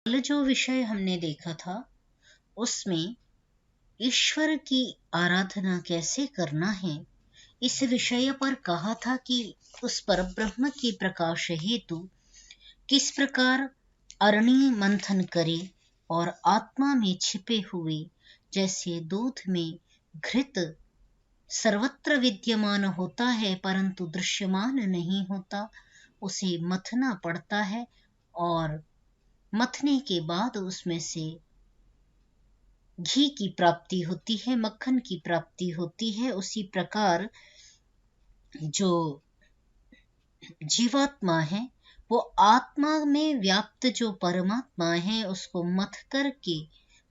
कल जो विषय हमने देखा था उसमें ईश्वर की आराधना कैसे करना है, इस विषय पर कहा था कि उस परब्रह्म के प्रकाश हेतु किस प्रकार अरणि मंथन करे और आत्मा में छिपे हुए जैसे दूध में घृत सर्वत्र विद्यमान होता है परंतु दृश्यमान नहीं होता, उसे मथना पड़ता है और मथने के बाद उसमें से घी की प्राप्ति होती है, मक्खन की प्राप्ति होती है। उसी प्रकार जो जीवात्मा है वो आत्मा में व्याप्त जो परमात्मा है उसको मथ करके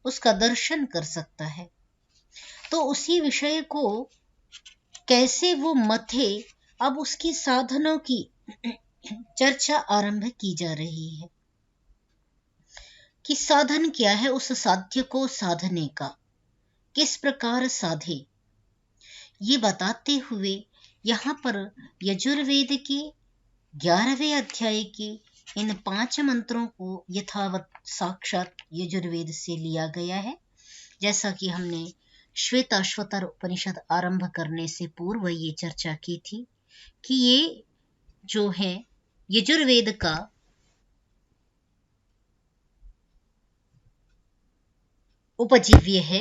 उसका दर्शन कर सकता है। तो उसी विषय को कैसे वो मथे, अब उसकी साधनों की चर्चा आरंभ की जा रही है कि साधन क्या है, उस साध्य को साधने का किस प्रकार साधे, ये बताते हुए यहाँ पर यजुर्वेद के 11वें अध्याय के इन 5 मंत्रों को यथावत साक्षात यजुर्वेद से लिया गया है। जैसा कि हमने श्वेताश्वतर उपनिषद आरंभ करने से पूर्व ये चर्चा की थी कि ये जो है यजुर्वेद का उपजीव्य है,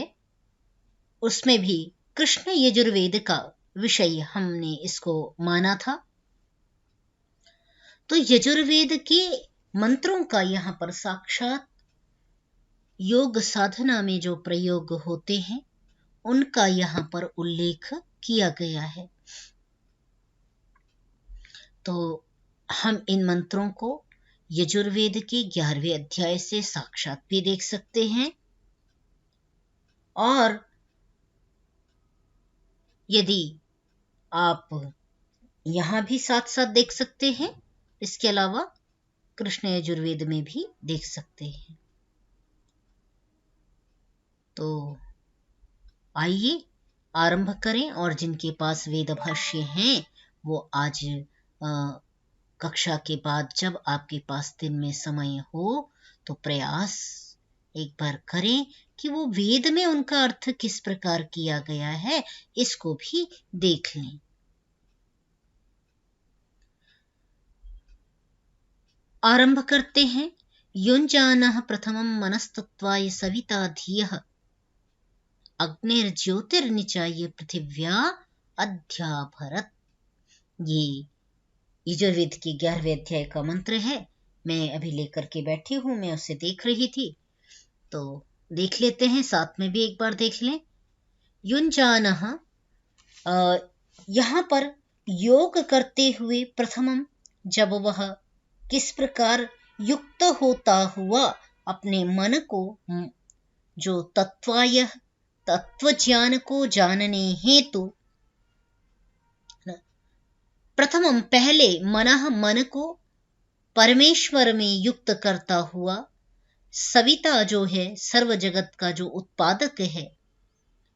उसमें भी कृष्ण यजुर्वेद का विषय हमने इसको माना था। तो यजुर्वेद के मंत्रों का यहाँ पर साक्षात योग साधना में जो प्रयोग होते हैं उनका यहाँ पर उल्लेख किया गया है। तो हम इन मंत्रों को यजुर्वेद के 11वें अध्याय से साक्षात भी देख सकते हैं और यदि आप यहाँ भी साथ साथ देख सकते हैं, इसके अलावा कृष्ण यजुर्वेद में भी देख सकते हैं। तो आइए आरंभ करें और जिनके पास वेद भाष्य हैं वो आज कक्षा के बाद जब आपके पास दिन में समय हो तो प्रयास एक बार करें कि वो वेद में उनका अर्थ किस प्रकार किया गया है, इसको भी देख लें। आरंभ करते हैं। युञ्जानः प्रथमं मनस्तत्त्वाय सविता धियः अग्निर्ज्योतिर्निचाय्य पृथिव्या अध्याभरत। ये यजुर्वेद के 11वें अध्याय का मंत्र है। मैं अभी लेकर के बैठी हूं, मैं उसे देख रही थी, तो देख लेते हैं, साथ में भी एक बार देख लें। युञ्जानः यहाँ पर योग करते हुए प्रथमम, जब वह किस प्रकार युक्त होता हुआ अपने मन को जो तत्वाय तत्व ज्ञान को जानने हेतु प्रथमम पहले मन को परमेश्वर में युक्त करता हुआ, सविता जो है सर्व जगत का जो उत्पादक है,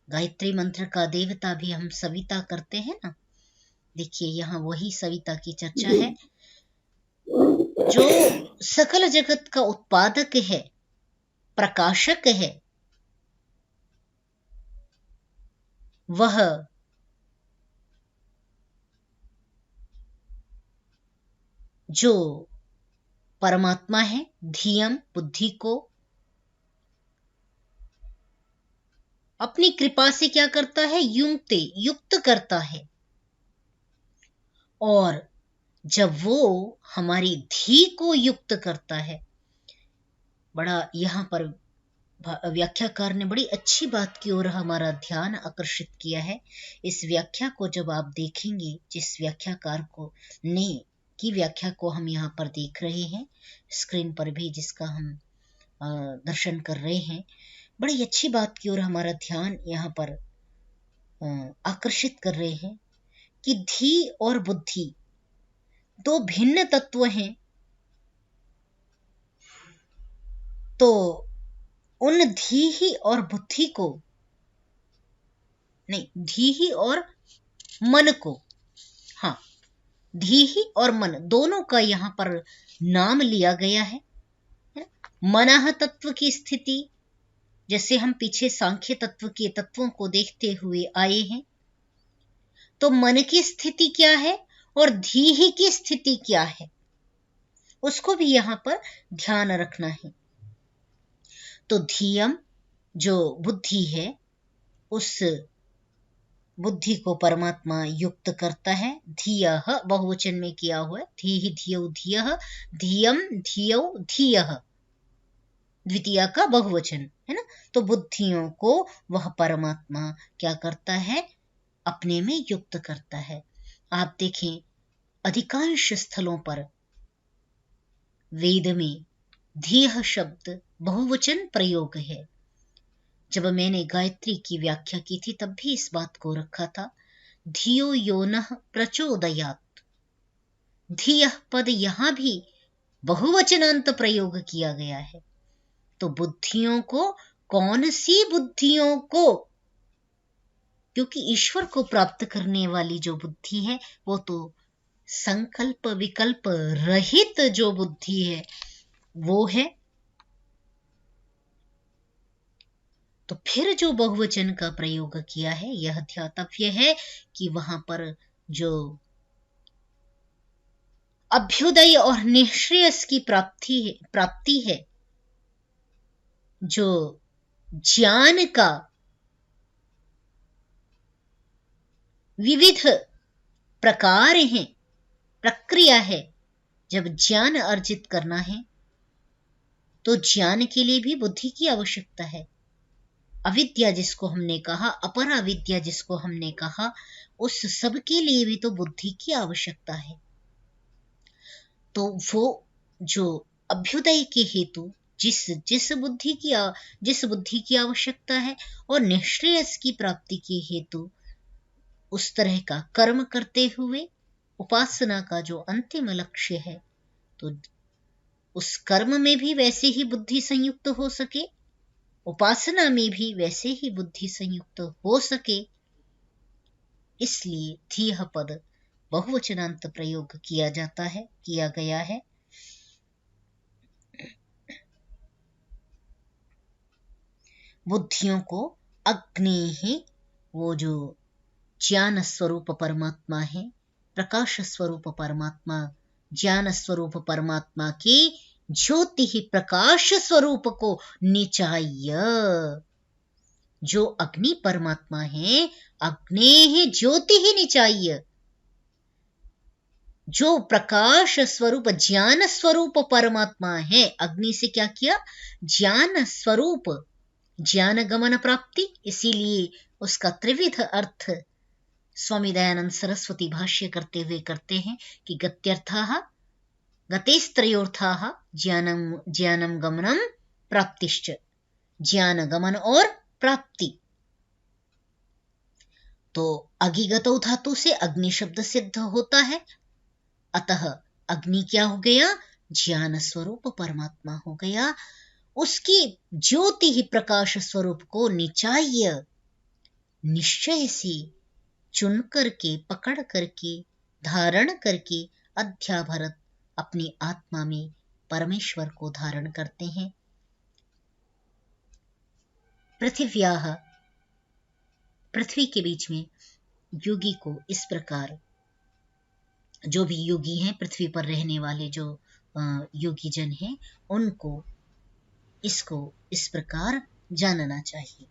गायत्री मंत्र का देवता भी हम सविता करते हैं ना। देखिए यहाँ वही सविता की चर्चा है, जो सकल जगत का उत्पादक है, प्रकाशक है, वह जो परमात्मा है, धियम बुद्धि को अपनी कृपा से क्या करता है, युक्त करता है। और जब वो हमारी धी को युक्त करता है, बड़ा यहाँ पर व्याख्याकार ने बड़ी अच्छी बात की ओर हमारा ध्यान आकर्षित किया है। इस व्याख्या को जब आप देखेंगे, जिस व्याख्याकार को ने की व्याख्या को हम यहाँ पर देख रहे हैं स्क्रीन पर भी, जिसका हम दर्शन कर रहे हैं, बड़ी अच्छी बात की ओर हमारा ध्यान यहाँ पर आकर्षित कर रहे हैं कि धी और बुद्धि दो भिन्न तत्व हैं। तो उन धी ही और बुद्धि को नहीं, धी ही और मन को, हाँ, धी ही और मन दोनों का यहाँ पर नाम लिया गया है। मनः तत्व की स्थिति, जैसे हम पीछे सांख्य तत्व के तत्वों को देखते हुए आए हैं, तो मन की स्थिति क्या है और धीहि की स्थिति क्या है, उसको भी यहां पर ध्यान रखना है। तो धीयम जो बुद्धि है, उस बुद्धि को परमात्मा युक्त करता है। धीयः बहुवचन में किया हुआ है, धीहि धियौ धियः, धीयम धियौ धीयः, द्वितीया का बहुवचन है ना। तो बुद्धियों को वह परमात्मा क्या करता है, अपने में युक्त करता है। आप देखें अधिकांश स्थलों पर वेद में धीयः शब्द बहुवचन प्रयोग है। जब मैंने गायत्री की व्याख्या की थी तब भी इस बात को रखा था, धियो यो नः प्रचोदयात्। धीयः पद यहां भी बहुवचनांत प्रयोग किया गया है। तो बुद्धियों को, कौन सी बुद्धियों को, क्योंकि ईश्वर को प्राप्त करने वाली जो बुद्धि है वो तो संकल्प विकल्प रहित जो बुद्धि है वो है। तो फिर जो बहुवचन का प्रयोग किया है, यह ध्यातव्य है कि वहां पर जो अभ्युदय और निःश्रेयस की प्राप्ति है, जो ज्ञान का विविध प्रकार है, प्रक्रिया है। जब ज्ञान अर्जित करना है तो ज्ञान के लिए भी बुद्धि की आवश्यकता है। अविद्या जिसको हमने कहा, अपरा विद्या जिसको हमने कहा, उस सब के लिए भी तो बुद्धि की आवश्यकता है। तो वो जो अभ्युदय के हेतु जिस बुद्धि की आवश्यकता है और निःश्रेयस की प्राप्ति के हेतु उस तरह का कर्म करते हुए उपासना का जो अंतिम लक्ष्य है, तो उस कर्म में भी वैसे ही बुद्धि संयुक्त हो सके, उपासना में भी वैसे ही बुद्धि संयुक्त हो सके, इसलिए धीयः पद बहुवचनांत प्रयोग किया गया है। बुद्धियों को अग्नि ही, वो जो ज्ञान स्वरूप परमात्मा है, प्रकाश स्वरूप परमात्मा, ज्ञान स्वरूप परमात्मा की ज्योति ही प्रकाश स्वरूप को निचाय्य, जो अग्नि परमात्मा है, अग्नि ही ज्योति ही निचाय्य, जो प्रकाश स्वरूप ज्ञान स्वरूप परमात्मा है, अग्नि से क्या किया, ज्ञान स्वरूप, ज्ञान गमन प्राप्ति। इसीलिए उसका त्रिविध अर्थ स्वामी दयानंद सरस्वती भाष्य करते हुए करते हैं कि गत्यर्थाः गतेस्त्रयोर्थाः ज्ञानम गमनम प्राप्तिश्च, ज्ञान गमन और प्राप्ति। तो अगिगतौ धातु से अग्नि शब्द सिद्ध होता है, अतः अग्नि क्या हो गया, ज्ञान स्वरूप परमात्मा हो गया। उसकी ज्योति ही प्रकाश स्वरूप को निचाय्य, निश्चय से चुन करके, पकड़ करके, धारण करके अध्याभरत अपनी आत्मा में परमेश्वर को धारण करते हैं। पृथिव्याः, पृथ्वी के बीच में योगी को इस प्रकार, जो भी योगी हैं, पृथ्वी पर रहने वाले जो योगी जन हैं, उनको इसको इस प्रकार जानना चाहिए।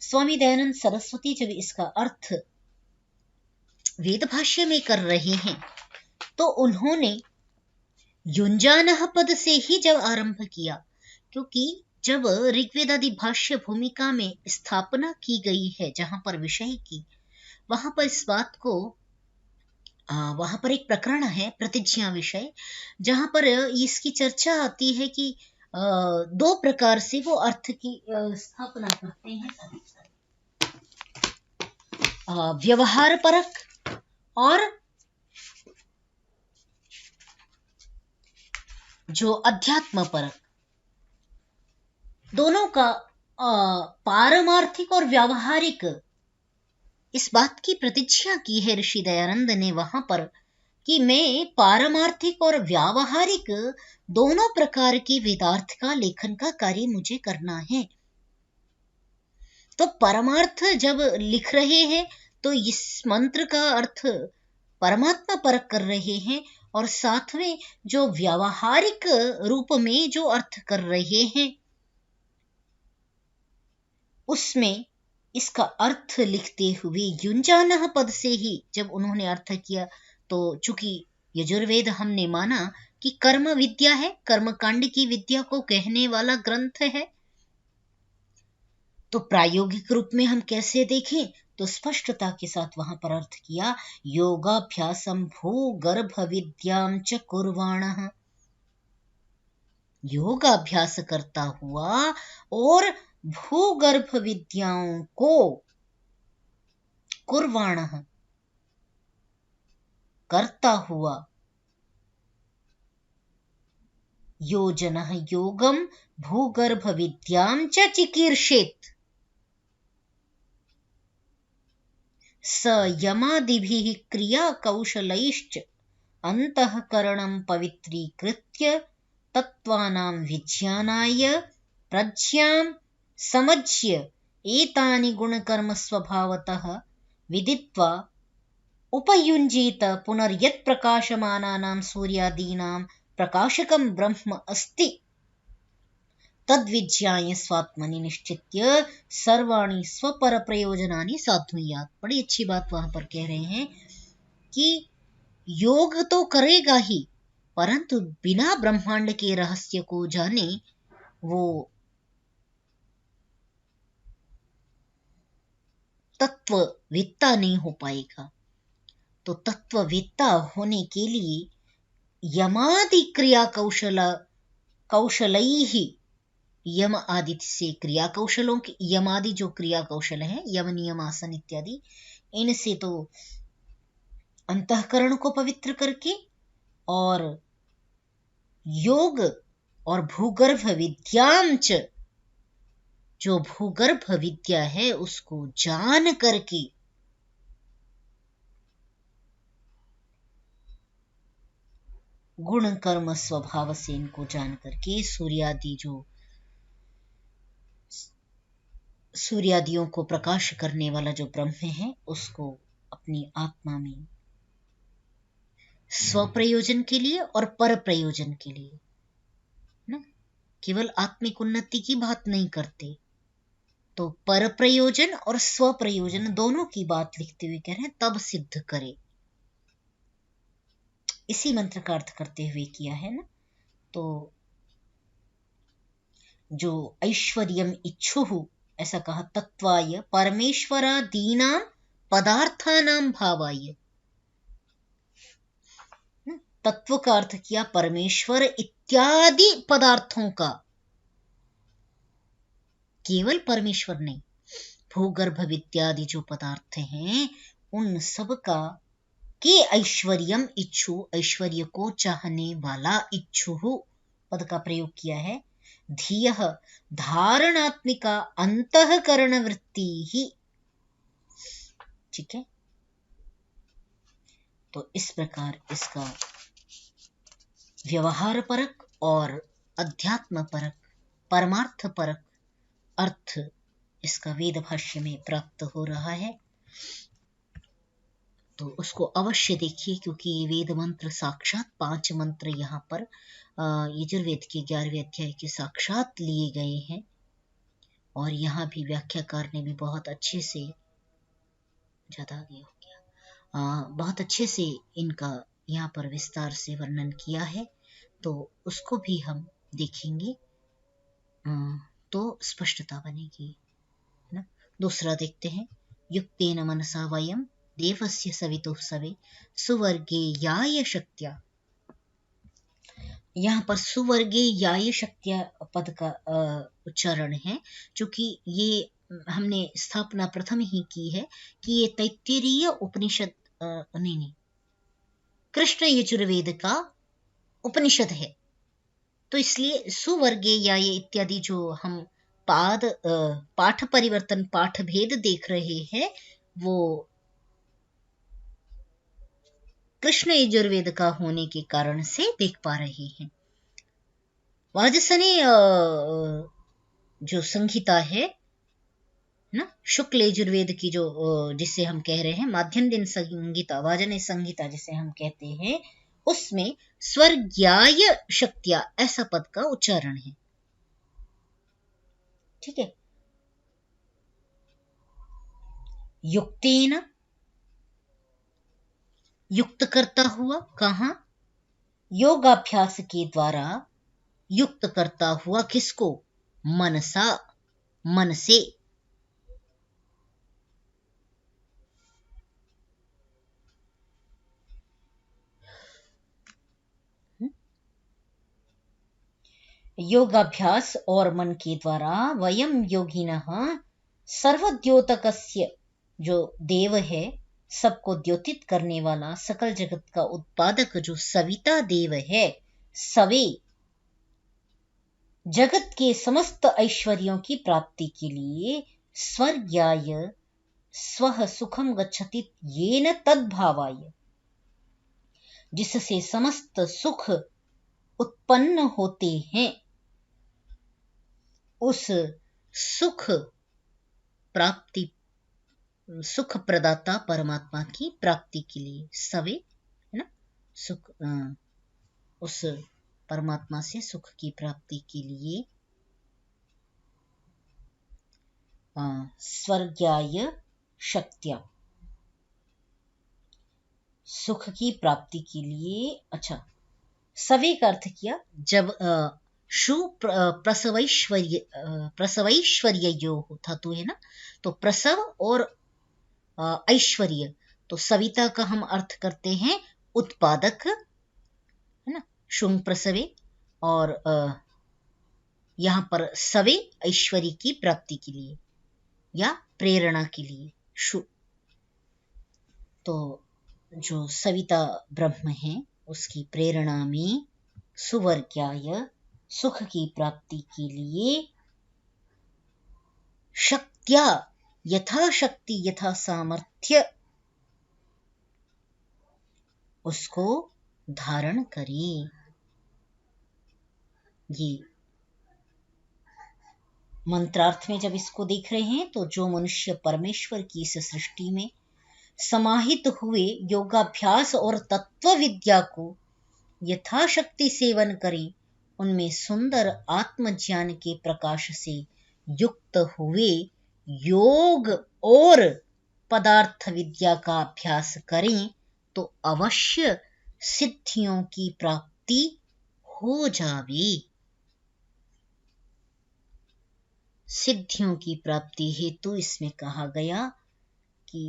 स्वामी दयानंद सरस्वती जब इसका अर्थ वेद भाष्य में कर रहे हैं तो उन्होंने युंजानः पद से ही जब आरंभ किया, क्योंकि जब ऋग्वेद आदि भाष्य भूमिका में स्थापना की गई है, जहां पर विषय की, वहां पर इस बात को वहां पर एक प्रकरण है प्रतिज्ञा विषय, जहां पर इसकी चर्चा आती है कि दो प्रकार से वो अर्थ की स्थापना करते हैं, व्यवहार परक और जो अध्यात्म परक, दोनों का पारमार्थिक और व्यावहारिक, इस बात की प्रतिज्ञा की है ऋषि दयानंद ने वहां पर कि मैं पारमार्थिक और व्यावहारिक दोनों प्रकार के वेदार्थ का लेखन का कार्य मुझे करना है। तो परमार्थ जब लिख रहे हैं तो इस मंत्र का अर्थ परमात्मा परक कर रहे हैं, और साथ में जो व्यावहारिक रूप में जो अर्थ कर रहे हैं उसमें इसका अर्थ लिखते हुए युंजानः पद से ही जब उन्होंने अर्थ किया, तो चूंकि यजुर्वेद हमने माना कि कर्म विद्या है, कर्मकांड की विद्या को कहने वाला ग्रंथ है, तो प्रायोगिक रूप में हम कैसे देखें तो स्पष्टता के साथ वहां पर अर्थ किया, योगाभ्यासम भूगर्भ विद्याम च कुर्वाणः, योगाभ्यास करता हुआ और भूगर्भ विद्याओं को कुर्वाणः करता हुआ, योजनः योगम भूगर्भ विद्यां च चिकीर्षेत्, स यमादिभिः क्रिया कौशलैश्च अंतःकरणं पवित्रीकृत्य तत्त्वानां विज्ञानाय प्रज्ञां समज्य एतानि गुणकर्म स्वभावतः विदित्वा उपयुञ्जीत पुनर्यत् प्रकाशमानानां सूर्यादीनां प्रकाशकं ब्रह्म अस्ति तद्विज्ञाय स्वात्मनि निश्चित्य सर्वाणि स्वपर प्रयोजनानि साधुयात्। बड़ी अच्छी बात वहां पर कह रहे हैं कि योग तो करेगा ही, परंतु बिना ब्रह्मांड के रहस्य को जाने वो तत्ववेत्ता नहीं हो पाएगा। तो तत्ववेत्ता होने के लिए यमादि क्रिया कौशलैः, यम आदि से क्रिया कौशलों के, यमादि जो क्रिया कौशल है, यम नियम आसन इत्यादि, इनसे तो अंतःकरण को पवित्र करके और योग और भूगर्भ विद्यांच, जो भूगर्भ विद्या है उसको जान करके गुण कर्म स्वभाव से इनको जान करके सूर्यादि जो सूर्यादियों को प्रकाश करने वाला जो ब्रह्म है उसको अपनी आत्मा में स्वप्रयोजन के लिए और पर प्रयोजन के लिए ना, केवल आत्मिक उन्नति की बात नहीं करते, तो पर प्रयोजन और स्व प्रयोजन दोनों की बात लिखते हुए कह रहे हैं तब सिद्ध करे, इसी मंत्र का अर्थ करते हुए किया है ना। तो जो ऐश्वर्यम इच्छुः ऐसा कहा, तत्वाय परमेश्वरादीनां पदार्थानां भावाय, तत्व का अर्थ किया परमेश्वर इत्यादि पदार्थों का, केवल परमेश्वर नहीं, भूगर्भ विद्यादि जो पदार्थ हैं उन सब का के ऐश्वर्यम इच्छु, ऐश्वर्य को चाहने वाला, इच्छु पद का प्रयोग किया है, धियः धारणात्मिका अंतःकरण वृत्ति ही, ठीक है। तो इस प्रकार इसका व्यवहार परक और अध्यात्म परक, परमार्थ परक अर्थ इसका वेद भाष्य में प्राप्त हो रहा है। तो उसको अवश्य देखिए, क्योंकि ये वेद मंत्र साक्षात 5 मंत्र यहाँ पर यजुर्वेद के 11वें अध्याय के साक्षात लिए गए हैं, और यहाँ भी व्याख्याकार ने भी बहुत अच्छे से, ज्यादा आगे हो गया, बहुत अच्छे से इनका यहाँ पर विस्तार से वर्णन किया है, तो उसको भी हम देखेंगे तो स्पष्टता बनेगी ना। दूसरा देखते हैं, युक्तेन मनसा वयम देवस्य सवितुः सवे सुवर्गेयाय शक्त्या, यहाँ पर सुवर्गेयाय शक्त्या पद का उच्चारण है, क्योंकि ये हमने स्थापना प्रथम ही की है कि ये तैत्तिरीय उपनिषद नहीं, कृष्ण यजुर्वेद का उपनिषद है, तो इसलिए सुवर्गेयाय इत्यादि जो हम पाठ परिवर्तन, पाठ भेद देख रहे हैं, वो कृष्ण यजुर्वेद का होने के कारण से देख पा रहे हैं। वाजसने जो संहिता है ना, शुक्ल यजुर्वेद की जो जिसे हम कह रहे हैं माध्यम दिन संहिता, वाजने संहिता जिसे हम कहते हैं, उसमें स्वर्ग्याय शक्तिया ऐसा पद का उच्चारण है। ठीक है। युक्तेन, युक्त करता हुआ, कहां? योगाभ्यास के द्वारा युक्त करता हुआ, किसको? मनसा, मन से। योगाभ्यास और मन के द्वारा वयम योगिनः सर्वद्योतकस्य, जो देव है, सबको द्योतित करने वाला, सकल जगत का उत्पादक जो सविता देव है, सवे जगत के समस्त ऐश्वर्यों की प्राप्ति के लिए स्वर्ग्याय स्वः सुखम गच्छति येन तद्भावाय, जिससे समस्त सुख उत्पन्न होते हैं, उस सुख प्राप्ति, सुख प्रदाता परमात्मा की प्राप्ति के लिए, सवे है ना, सुख, उस परमात्मा से सुख की प्राप्ति के लिए स्वर्ग्याय शक्त्या, सुख की प्राप्ति के लिए। अच्छा, सवे का अर्थ किया जब शु प्रसवैश्वर्य जो धातु है ना, तो प्रसव और ऐश्वर्य, तो सविता का हम अर्थ करते हैं उत्पादक, है ना, शुंग प्रसवे, और यहां पर सवे ऐश्वर्य की प्राप्ति के लिए या प्रेरणा के लिए शु। तो जो सविता ब्रह्म है उसकी प्रेरणा में सुवर्ग्याय, सुख की प्राप्ति के लिए, शक्त्या, यथाशक्ति यथा सामर्थ्य उसको धारण करें। ये मंत्रार्थ में जब इसको देख रहे हैं तो जो मनुष्य परमेश्वर की इस सृष्टि में समाहित हुए योगाभ्यास और तत्व विद्या को यथाशक्ति सेवन करें, उनमें सुंदर आत्मज्ञान के प्रकाश से युक्त हुए योग और पदार्थ विद्या का अभ्यास करें तो अवश्य सिद्धियों की प्राप्ति हो जावे। सिद्धियों की प्राप्ति हेतु इसमें कहा गया कि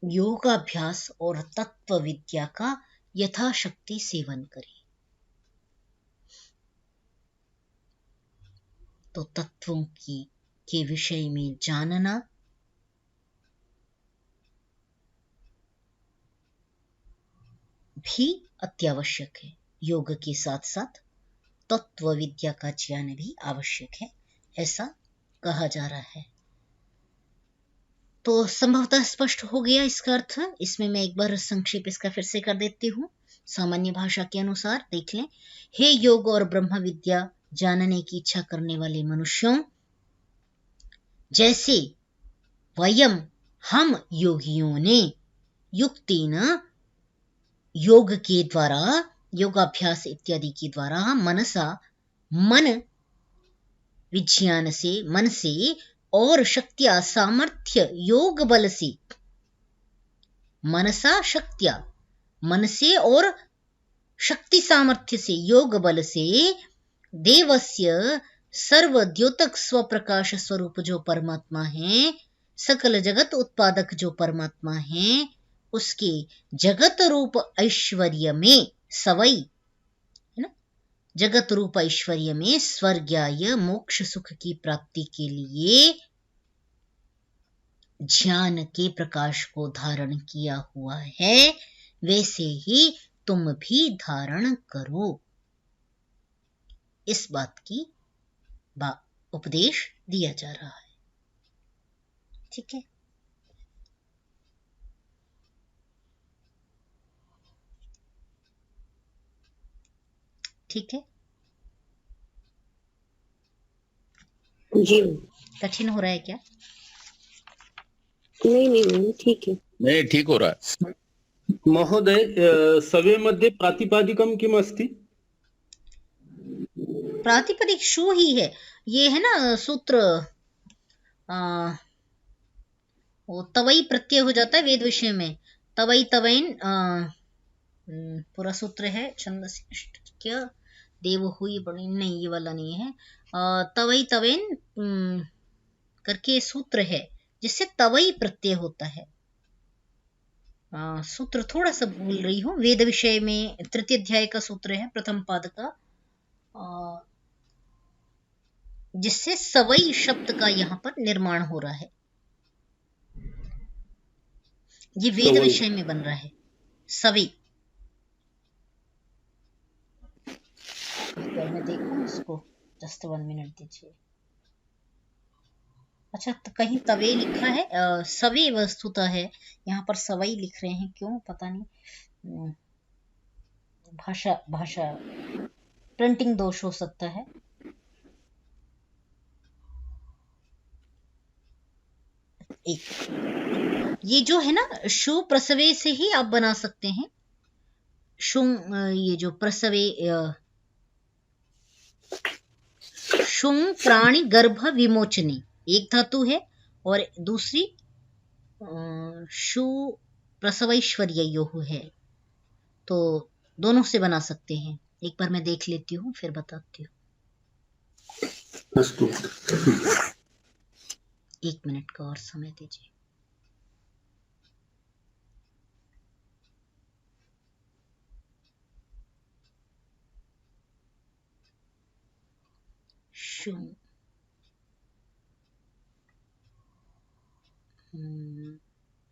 योगाभ्यास और तत्व विद्या का यथाशक्ति सेवन करें। तो तत्वों के विषय में जानना भी अत्यावश्यक है। योग के साथ साथ तत्व विद्या का ज्ञान भी आवश्यक है, ऐसा कहा जा रहा है। तो संभवतः स्पष्ट हो गया इसका अर्थ। इसमें मैं एक बार संक्षेप इसका फिर से कर देती हूँ। सामान्य भाषा के अनुसार देख लें। हे योग और ब्रह्म विद्या जानने की इच्छा करने वाले मनुष्यों, जैसे वयम हम योगियों ने युक्तेन योग के द्वारा, योगाभ्यास इत्यादि के द्वारा, मनसा मन विज्ञान से, मन से, और शक्तिया सामर्थ्य योग बल से, मनसा शक्तिया मन से और शक्ति सामर्थ्य से, योग बल से, देवस्य सर्वद्योतक स्वप्रकाश स्वरूप जो परमात्मा है, सकल जगत उत्पादक जो परमात्मा है, उसके जगत रूप ऐश्वर्य में, सवई है ना, जगत रूप ऐश्वर्य में स्वर्ग्याय मोक्ष सुख की प्राप्ति के लिए ज्ञान के प्रकाश को धारण किया हुआ है, वैसे ही तुम भी धारण करो। इस बात की उपदेश दिया जा रहा है। ठीक है। ठीक है? जी कठिन हो रहा है क्या? नहीं ठीक है। नहीं, ठीक हो रहा है। महोदय, सवे मध्ये प्रातिपादिकं किम् अस्ति? प्रातिपदिक शु ही है। ये है ना सूत्र, वो तवई प्रत्यय हो जाता है वेद विषय में। तवई तवैन पूरा सूत्र है। छंदस्य क्या देव हुई बड़ी, नहीं ये वाला नहीं है। तवई तवैन करके सूत्र है जिससे तवई प्रत्यय होता है। सूत्र थोड़ा सा भूल रही हूँ। वेद विषय में तृतीय अध्याय का सूत्र है, प्रथम पाद का, जिससे सवई शब्द का यहाँ पर निर्माण हो रहा है। ये वेद विषय में बन रहा है सवई। मैं देखूं इसको, जस्ट 1 मिनट दीजिए। अच्छा, तो कहीं तवे लिखा है, सवे वस्तुतः है, यहाँ पर सवई लिख रहे हैं, क्यों पता नहीं। भाषा प्रिंटिंग दोष हो सकता है। एक ये जो है ना, शु प्रसवे से ही आप बना सकते हैं। शु ये जो प्रसवे, शुं प्राणी गर्भ विमोचनी एक धातु है, और दूसरी शु प्रसवैश्वर्योः है। तो दोनों से बना सकते हैं। एक बार मैं देख लेती हूँ, फिर बताती हूँ। 1 मिनट का और समय दीजिए। शुं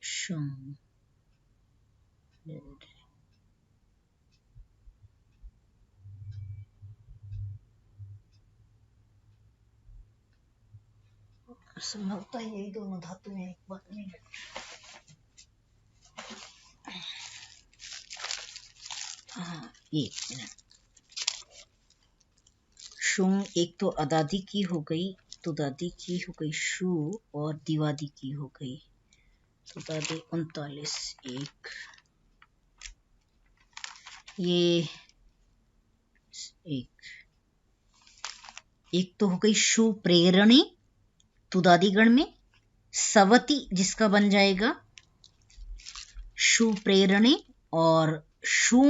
शुं संभवतः यही दोनों धातु हैं। एक बार एक मिनट। शुं एक तो अदादी की हो गई, तुदादी की हो गई शु, और दिवादी की हो गई तुदादी 39। ये एक तो हो गई शु प्रेरणी तुदादी गण में, सवती जिसका बन जाएगा शु प्रेरणे, और शु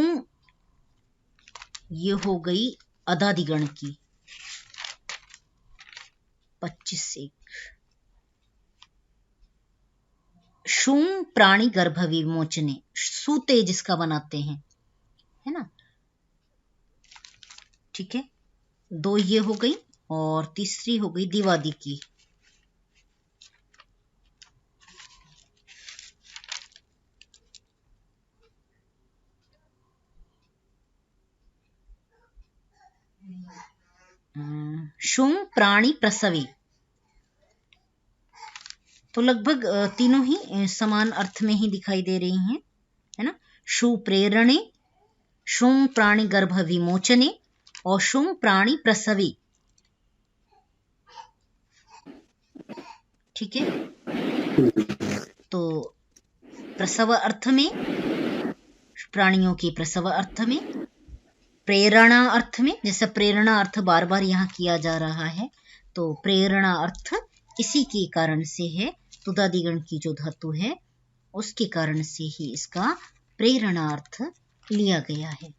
ये हो गई अदादिगण की 25। शु प्राणी गर्भ विमोचने, सूते जिसका बनाते हैं, है ना? ठीक है, 2 ये हो गई, और तीसरी हो गई दिवादी की। शुं प्राणी प्रसवी, तो लगभग तीनों ही समान अर्थ में ही दिखाई दे रही हैं, है ना? शु प्रेरणे, शुं प्राणी गर्भ विमोचने, और शुं प्राणी प्रसवी। ठीक है, तो प्रसव अर्थ में, प्राणियों की प्रसव अर्थ में, प्रेरणा अर्थ में, जैसे प्रेरणा अर्थ बार बार यहाँ किया जा रहा है, तो प्रेरणा अर्थ इसी के कारण से है, तुदादिगण की जो धातु है उसके कारण से ही इसका प्रेरणा अर्थ लिया गया है।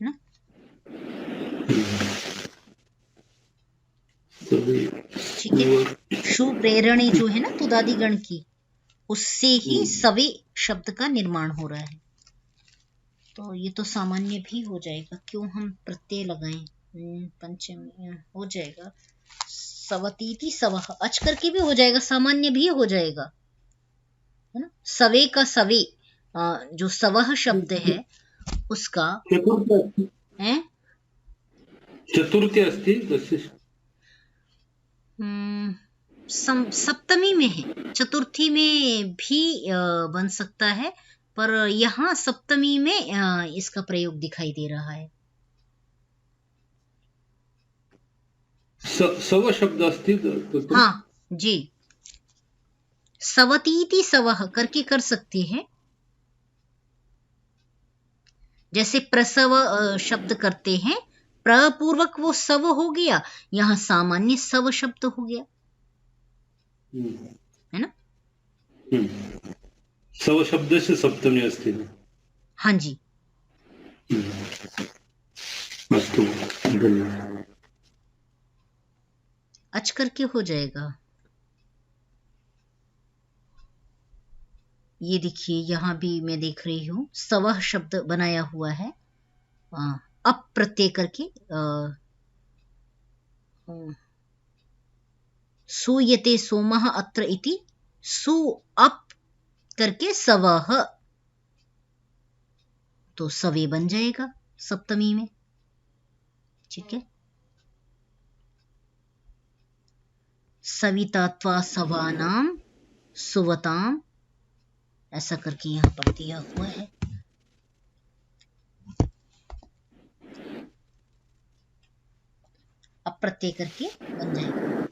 ना? ठीक है, शु प्रेरणे जो है ना तुदादिगण की, उससे ही सवे शब्द का निर्माण हो रहा है। तो ये तो सामान्य भी हो जाएगा, क्यों हम प्रत्यय लगाएं। पंचमी हो जाएगा, सवतीति सवह, अच करके भी हो जाएगा, सामान्य भी हो जाएगा, है ना? सवे का सवे, जो सवह शब्द है उसका चतुर्थी अस्ति, सप्तमी में है, चतुर्थी में भी बन सकता है, पर यहाँ सप्तमी में इसका प्रयोग दिखाई दे रहा है। सव शब्द अस्ति तत्र? हाँ जी, सवतीति सवह करके कर सकते हैं। जैसे प्रसव शब्द करते हैं, प्रपूर्वक वो सव हो गया, यहाँ सामान्य सव शब्द हो गया, है ना। सव शब्द से सप्तमी अस्ति। हाँ जी, अस्तु, धन्यवाद। अच करके हो जाएगा। ये देखिए, यहाँ भी मैं देख रही हूँ सवह शब्द बनाया हुआ है, अप प्रत्यय करके, सूयते सोमः अत्र इति, सु अप करके सवह, तो सवे बन जाएगा सप्तमी में। ठीक है, सविता त्वा सवानाम सुवताम, ऐसा करके यहाँ पर दिया हुआ है। अप्रत्यय करके बन जाएगा।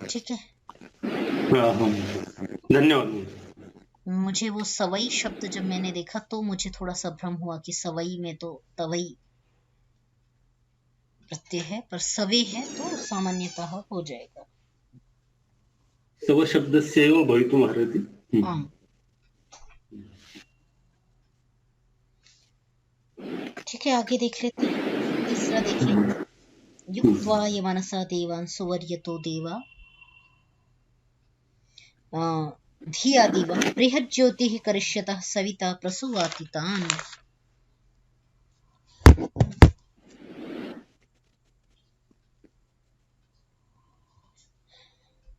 ठीक है, धन्यवाद। मुझे वो सवई शब्द जब मैंने देखा तो मुझे थोड़ा सा भ्रम हुआ कि सवई में तो तवई प्रत्यय है, पर सवे है तो सामान्यतः हो जाएगा। सव शब्दस्य एव भवितुमर्हति। ठीक है, आगे देख लेते हैं। तीसरा देखिए, युक्त्वा ये मनसा देवान् सुवर्यतो देवा धिया दिवं बृहज्योतिः करिष्यतः सविता प्रसूवाति तान्।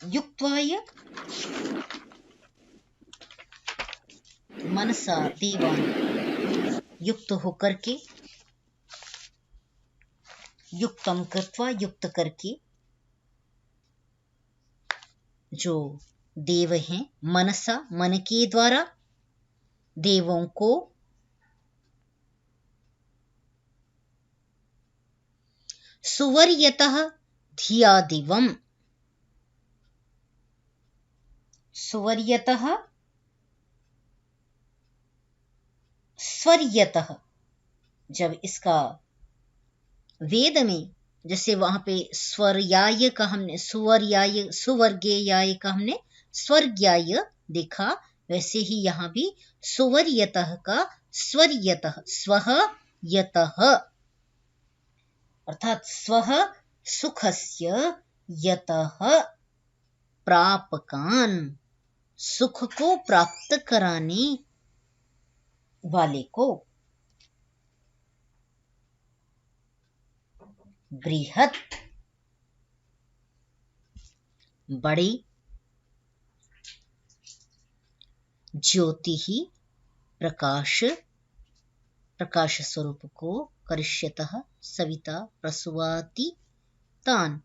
युक्त्वाय मनसा देवान्, युक्त होकर के, युक्तम कृत्वा युक्त करके, जो देव हैं, मनसा मन के द्वारा, देवों को, सुवर्यतः धिया दिवम, सुवर्यतः स्वर्यतः, जब इसका वेद में जैसे वहां पे स्वर्याय का हमने सुवर्याय, सुवर्गेयाय का हमने स्वर्ग्याय देखा, वैसे ही यहाँ भी सुवर्यतः का स्वर्यतः, स्वः यतः, अर्थात स्वः सुखस्य, यतः प्रापकान, सुख को प्राप्त कराने वाले को, बृहत बड़ी, ज्योति ही प्रकाश, प्रकाश स्वरूप को, करिष्यतः सविता प्रसूवाति तान,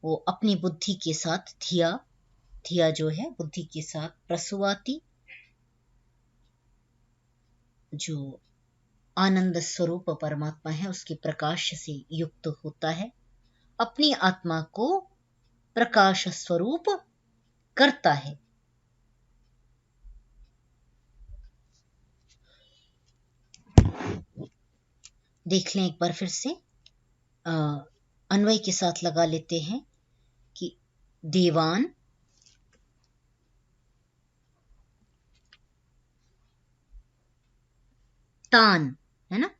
वो अपनी बुद्धि के साथ, धिया, धिया जो है बुद्धि के साथ, प्रसूवाति जो आनंद स्वरूप परमात्मा है उसके प्रकाश से युक्त होता है, अपनी आत्मा को प्रकाश स्वरूप करता है। देख लें एक बार फिर से, अन्वय के साथ लगा लेते हैं कि देवान तान, है ना,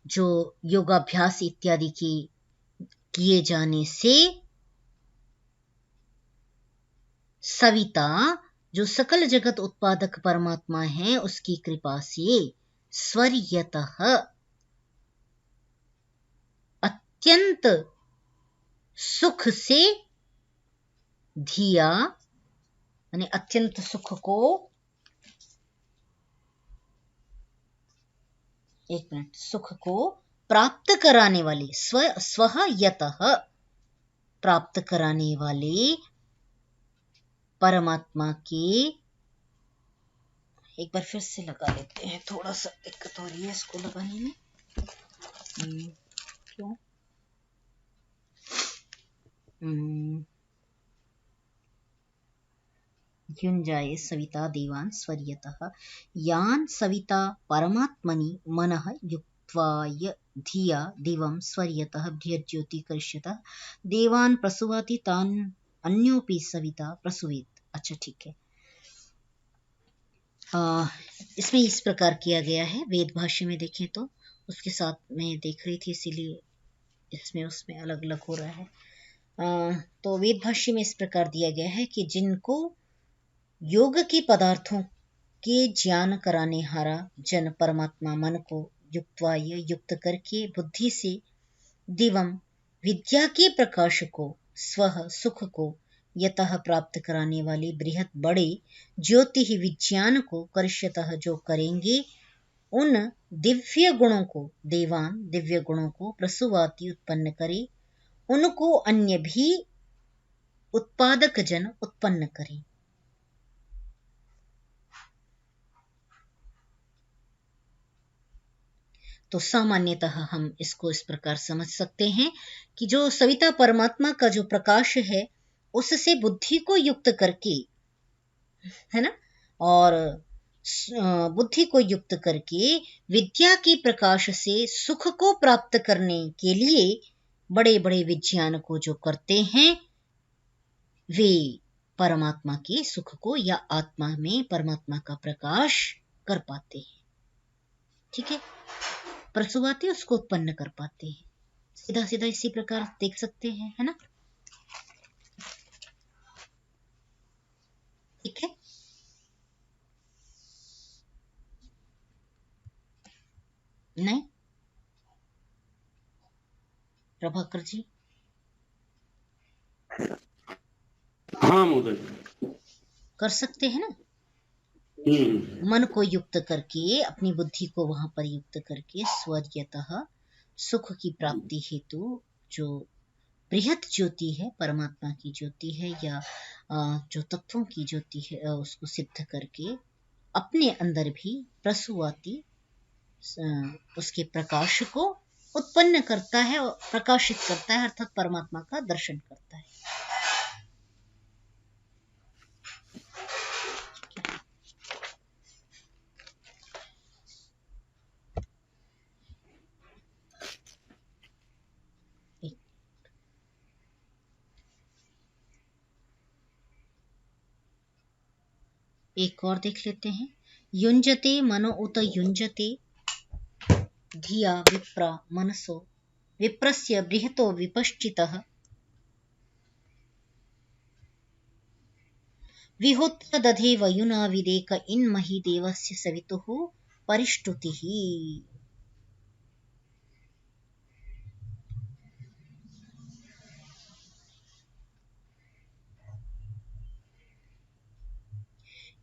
जो योगाभ्यास इत्यादि की किए जाने से, सविता जो सकल जगत उत्पादक परमात्मा है उसकी कृपा से, स्वर्यतः अत्यंत सुख से, धिया यानी अत्यंत सुख को एक मिनट, सुख को प्राप्त कराने वाली, स्वः यतः प्राप्त कराने वाले परमात्मा के, एक बार फिर से लगा लेते हैं, थोड़ा सा दिक्कत हो रही है इसको लगाने में। क्यों? युञ्जाये सविता देवान् स्वर्यतः यान् सविता परमात्मनि मनः युक्त्वाय धिया दिवं स्वर्यतः बृहज्योति करिष्यतः देवान् प्रसुवाति तान् अन्योपि सविता प्रसुवेत्। अच्छा ठीक है। इसमें इस प्रकार किया गया है, वेद भाष्य में देखें तो उसके साथ में देख रही थी, इसीलिए इसमें उसमें अलग अलग हो रहा है। तो वेद भाष्य में इस प्रकार दिया गया है कि जिनको योग के पदार्थों के ज्ञान कराने हारा जन परमात्मा मन को युक्त करके बुद्धि से दिवम विद्या के प्रकाश को स्वह सुख को यतः प्राप्त कराने वाले बृहत बड़े ज्योति ही विज्ञान को करिष्यतः जो करेंगे, उन दिव्य गुणों को देवान दिव्य गुणों को प्रसुवाति उत्पन्न करे, उनको अन्य भी उत्पादक जन उत्पन्न करें। तो सामान्यतः हम इसको इस प्रकार समझ सकते हैं कि जो सविता परमात्मा का जो प्रकाश है उससे बुद्धि को युक्त करके, है ना, और बुद्धि को युक्त करके विद्या के प्रकाश से सुख को प्राप्त करने के लिए बड़े बड़े विज्ञान को जो करते हैं वे परमात्मा के सुख को या आत्मा में परमात्मा का प्रकाश कर पाते हैं। ठीक है, प्रसुवाते उसको उत्पन्न कर पाते हैं। सीधा सीधा इसी प्रकार देख सकते हैं, है ना। ठीक है, नहीं प्रभाकर जी? हाँ महोदय, कर सकते हैं ना। मन को युक्त करके, अपनी बुद्धि को वहां पर युक्त करके स्वर्यतः सुख की प्राप्ति हेतु जो बृहत ज्योति है, परमात्मा की ज्योति है या जो तत्वों की ज्योति है, उसको सिद्ध करके अपने अंदर भी प्रसुवाती उसके प्रकाश को उत्पन्न करता है और प्रकाशित करता है, अर्थात परमात्मा का दर्शन करता है। एक और देख लेते हैं। युञ्जते मनो उत युञ्जते धिया विप्रा मनसो विप्रस्य बृहतो विपश्चितः विहोत्र दधे वयुना विदेक इन्महि देवस्य सवितुः परिष्टुतिः।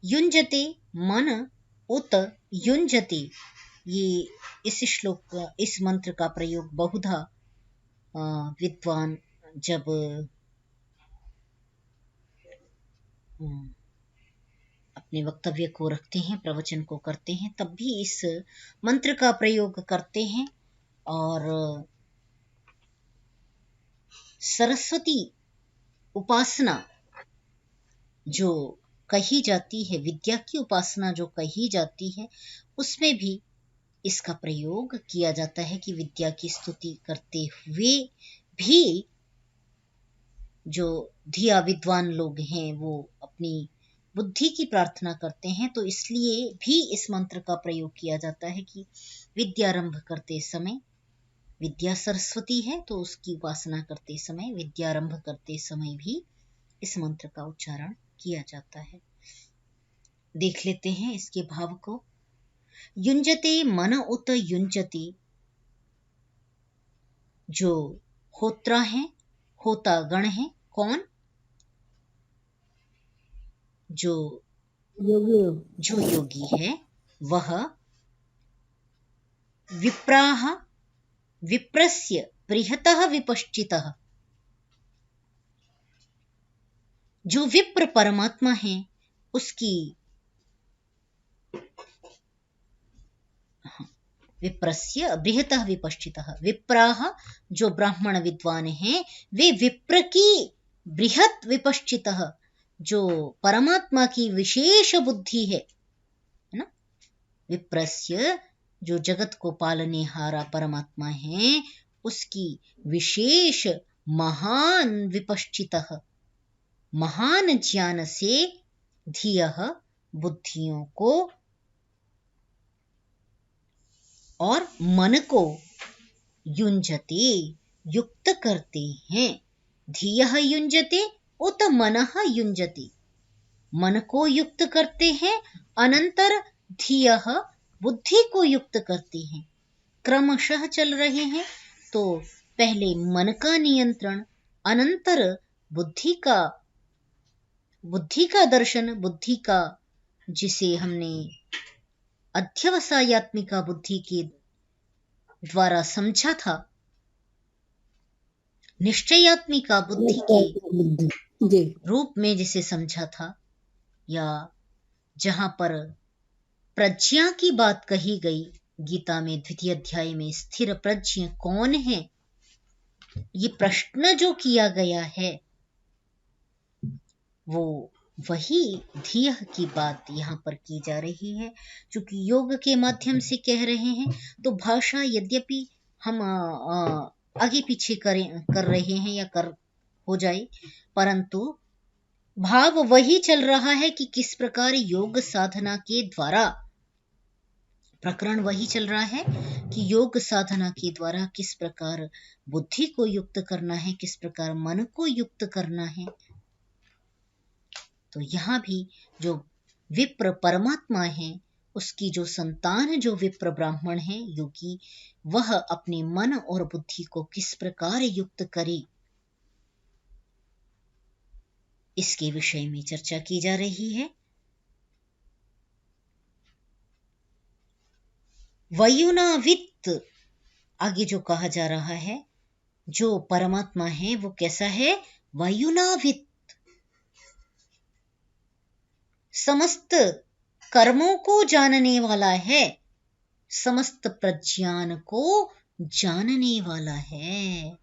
युञ्जते मन उत युञ्जते, ये इस श्लोक इस मंत्र का प्रयोग बहुधा विद्वान जब अपने वक्तव्य को रखते हैं, प्रवचन को करते हैं, तब भी इस मंत्र का प्रयोग करते हैं। और सरस्वती उपासना जो कही जाती है, विद्या की उपासना जो कही जाती है, उसमें भी इसका प्रयोग किया जाता है कि विद्या की स्तुति करते हुए भी जो धिया विद्वान लोग हैं वो अपनी बुद्धि की प्रार्थना करते हैं, तो इसलिए भी इस मंत्र का प्रयोग किया जाता है कि विद्यारंभ करते समय, विद्या सरस्वती है तो उसकी उपासना करते समय, विद्यारंभ करते समय भी इस मंत्र का उच्चारण किया जाता है। देख लेते हैं इसके भाव को। युञ्जते मन उत युञ्जति, जो होत्रा है, होता गण है, कौन? जो योगी है वह विप्राः विप्रस्य बृहतः विपश्चितः। जो विप्र परमात्मा है उसकी विप्रस्य बृहतः विपश्चितः। विप्राः जो ब्राह्मण विद्वान हैं वे विप्र की बृहत विपश्चितः जो परमात्मा की विशेष बुद्धि है ना। विप्रस्य जो जगत को पालने हारा परमात्मा है उसकी विशेष महान विपश्चितः महान ज्ञान से धियः बुद्धियों को और मन को युञ्जते युक्त करते हैं। धियः युञ्जते उत मनः युञ्जते। मन को युक्त करते हैं अनंतर धियः बुद्धि को युक्त करते हैं। क्रमशः चल रहे हैं तो पहले मन का नियंत्रण अनंतर बुद्धि का दर्शन, बुद्धि का जिसे हमने अध्यवसायात्मिका बुद्धि के द्वारा समझा था, निश्चयात्मिका बुद्धि के रूप में जिसे समझा था, या जहां पर प्रज्ञा की बात कही गई गीता में द्वितीय अध्याय में, स्थिर प्रज्ञ कौन है, ये प्रश्न जो किया गया है वो वही धियः की बात यहाँ पर की जा रही है। चूंकि योग के माध्यम से कह रहे हैं तो भाषा यद्यपि हम आगे पीछे कर रहे हैं या कर हो जाए, परंतु भाव वही चल रहा है कि किस प्रकार योग साधना के द्वारा, प्रकरण वही चल रहा है कि योग साधना के द्वारा किस प्रकार बुद्धि को युक्त करना है, किस प्रकार मन को युक्त करना है। तो यहाँ भी जो विप्र परमात्मा है उसकी जो संतान जो विप्र ब्राह्मण है योगी, वह अपने मन और बुद्धि को किस प्रकार युक्त करे, इसके विषय में चर्चा की जा रही है। वयुनावित्त आगे जो कहा जा रहा है, जो परमात्मा है वो कैसा है, वयुनावित्त, समस्त कर्मों को जानने वाला है, समस्त प्रज्ञान को जानने वाला है,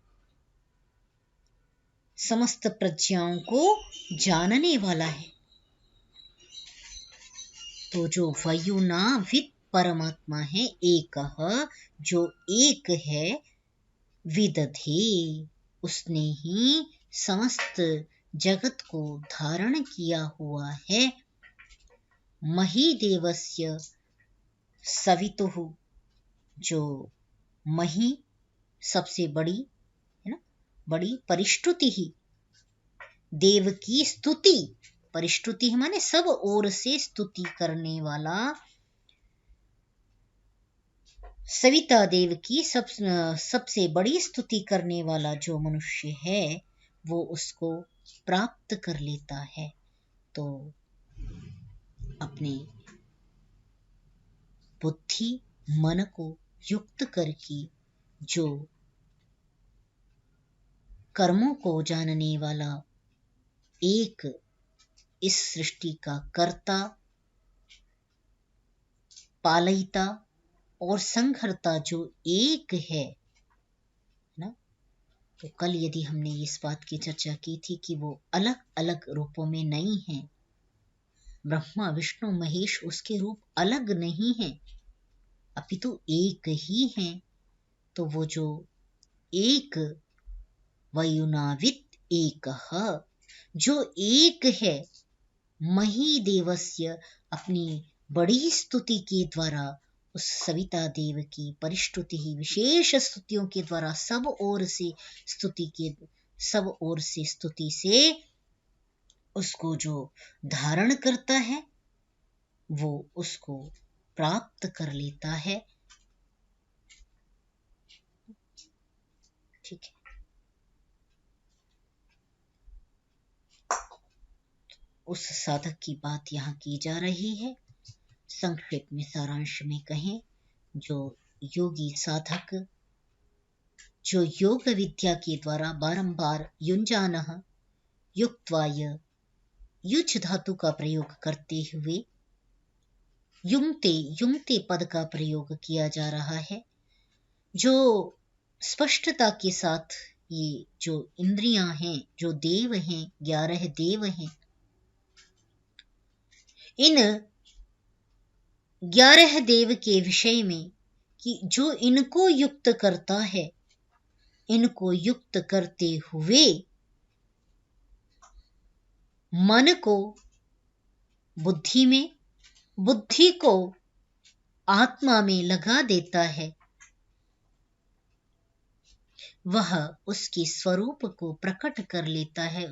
समस्त प्रज्ञाओं को जानने वाला है। तो जो वयुनावित परमात्मा है, एकः जो एक है, विदधे उसने ही समस्त जगत को धारण किया हुआ है। महीदेवस्य सवितुः जो मही सबसे बड़ी है ना, बड़ी परिष्टुति ही, देव की स्तुति, परिष्टुति माने सब ओर से स्तुति करने वाला, सविता देव की सबसे बड़ी स्तुति करने वाला जो मनुष्य है वो उसको प्राप्त कर लेता है। तो अपने बुद्धि मन को युक्त करके जो कर्मों को जानने वाला एक इस सृष्टि का कर्ता, पालयिता और संहर्ता जो एक है ना। तो कल यदि हमने इस बात की चर्चा की थी कि वो अलग अलग रूपों में नहीं है, ब्रह्मा विष्णु महेश उसके रूप अलग नहीं है अपितु एक ही है। तो वो जो एक वयुनावित एकः जो एक है, महीदेवस्य अपनी बड़ी स्तुति के द्वारा उस सविता देव की परिष्टुति ही विशेष स्तुतियों के द्वारा सब ओर से स्तुति से उसको जो धारण करता है वो उसको प्राप्त कर लेता है। ठीक है, उस साधक की बात यहाँ की जा रही है। संक्षेप में सारांश में कहें, जो योगी साधक जो योग विद्या के द्वारा बारंबार युञ्जानः युक्त्वाय युच धातु का प्रयोग करते हुए युङ्क्ते युङ्क्ते पद का प्रयोग किया जा रहा है, जो स्पष्टता के साथ ये जो इंद्रियां हैं, जो देव हैं, 11 देव हैं, इन 11 देव के विषय में कि जो इनको युक्त करता है, इनको युक्त करते हुए मन को बुद्धि में, बुद्धि को आत्मा में लगा देता है, वह उसके स्वरूप को प्रकट कर लेता है,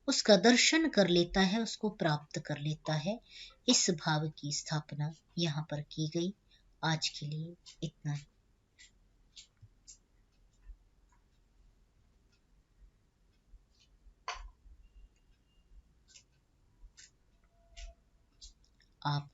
उसका दर्शन कर लेता है, उसको प्राप्त कर लेता है। इस भाव की स्थापना यहाँ पर की गई। आज के लिए इतना ही। आप